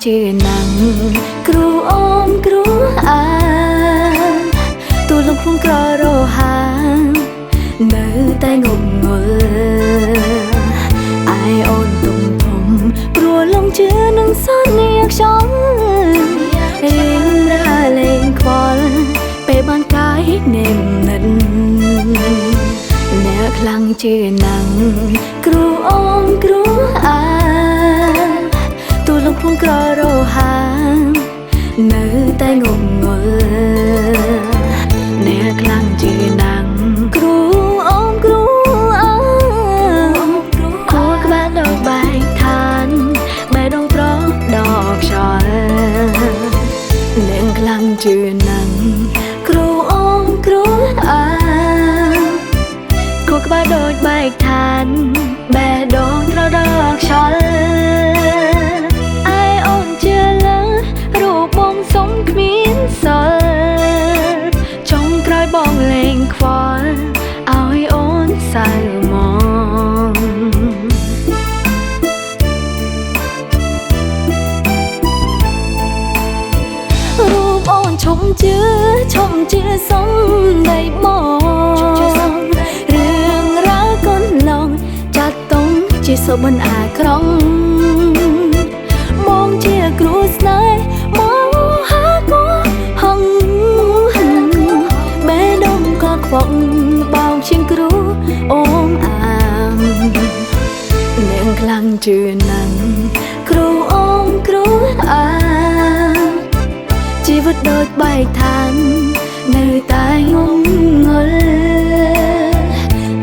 ជាណាំងគ្រូអូនគ្រូអាទូលំខ្លួនក្ររហានៅតែងងងល់អាយអូនទុំធំព្រោះលំជឿនឹងសន្យាខ្យល់រៀងរាលេងខ្វល់ពេលបានកាយនេមនិតអ្នកខ្លាំងជាណាំងគ្រូអូនគ្រូអាទូលំខ្លួនក្ររហានៅតែងងងល់អ្នកខ្លាំងជាណាំងគ្រូអូនគ្រូអាគួរក្បែរដល់បែកឋានបែរដងត្រង់ដកខ្យល់អ្នកខ្លាំងជាណាំងគ្រូអូនគ្រូអាគួរក្បែរដូចបែកឋានបែរដងត្រង់ដកខ្យល់បងលេងខ្វល់ឲ្យអូនសៅមករូបអូនឈុំជឿសំដីមករឿងរ៉ាវកន្លងចាត់តុងជាសុបិនអាក្រង់មកជាគ្រូស្នេហ៍មកហាកោហឹងខ្វក់បោកជាងគ្រូអូមអាមនាងខ្លាំងជឿណាំងគ្រូអូមគ្រូអាជីវិតដូចបែកឋាននៅតែងងងល់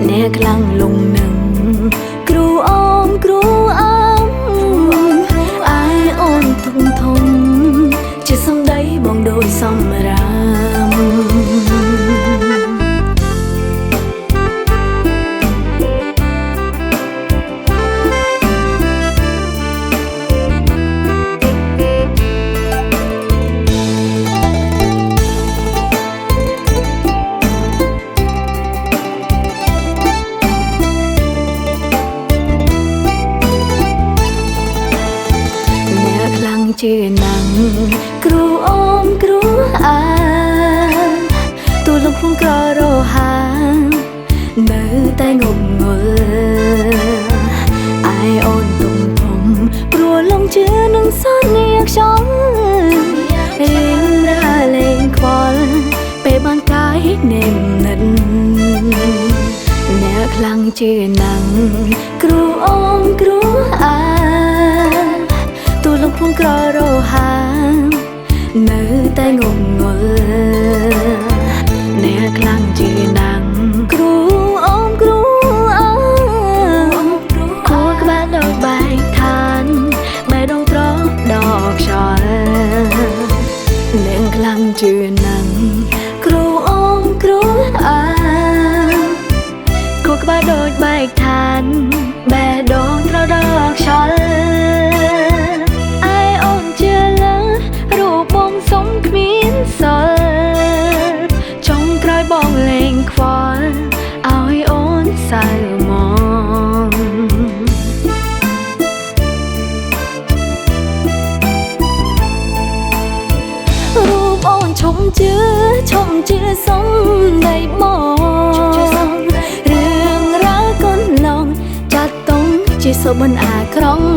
អ្នកខ្លាំងលងនឹងគ្រូអូមគ្រូអាមអាយអូនធំធំជាសំដីបងដូចសម្រាមជាណាំងគ្រូអូនគ្រូអាទូលំខ្លួនក្ររហានៅតែងងងល់អាយអូនទុំធំព្រោះលំជឿនឹងសន្យាខ្យល់រៀងរាលេងខ្វល់ពេលបានកាយនេមនិតអ្នកខ្លាំងជាណាំងគ្រូអូនគ្រូអាទូលំខ្លួនក្ររហានៅតែងងងល់អ្នកខ្លាំងជាណាំងគ្រូអូនគ្រូអាគួរក្បែរដល់បែកឋានបែរដងត្រង់ដកខ្យល់អ្នកខ្លាំងជាណាំងគ្រូអូនគ្រូអាគួរក្បែរដូចបែកឋានបែរដងត្រង់ដកខ្យល់បងលេងខ្វល់ឲ្យអូនសៅមករូបអូនឈុំជឿសំដីមករឿងរ៉ាវកន្លងចាត់តុងជាសុបិនអាក្រង់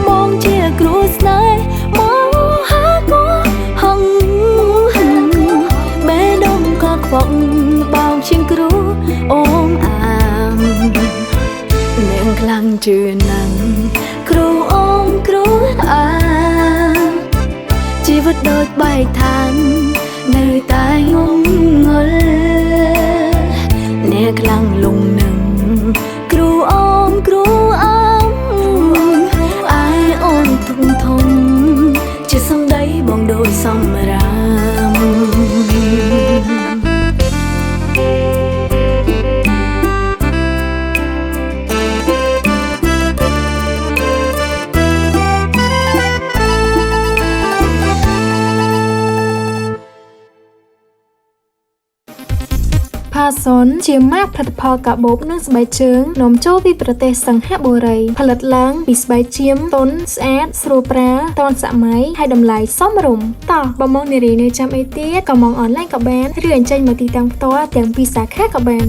មកជាគ្រូស្នេហ៍មកហាកោហឹងខ្វក់បោកជាងគ្រូអូមអាមនាងខ្លាំងជឿណាំងគ្រូអូមគ្រូអាជីវិតដូចបែកឋាននៅតែងងងល់អ្នកខ្លាំងលងនឹងគ្រូអូមគ្រូអាមអាយអូនធំធំជាសំដីបងដូចសម្រាមผ ផាសុនជាម៉ាកផលិតផលកាបូបនិងស្បែកជើងនាំចូលពីប្រទេសសិង្ហបុរីផលិតឡើងពីស្បែកជៀមទន់ស្អាតស្រួលប្រើទាន់សម័យហើយតម្លៃសមរម្យតោះបើមកនារីនៅចាំអីទៀតក៏មកអនឡាញក៏បានឬអញ្ជើញមកទីតាំងផ្ទាល់ទាំងពីរសាខាក៏បាន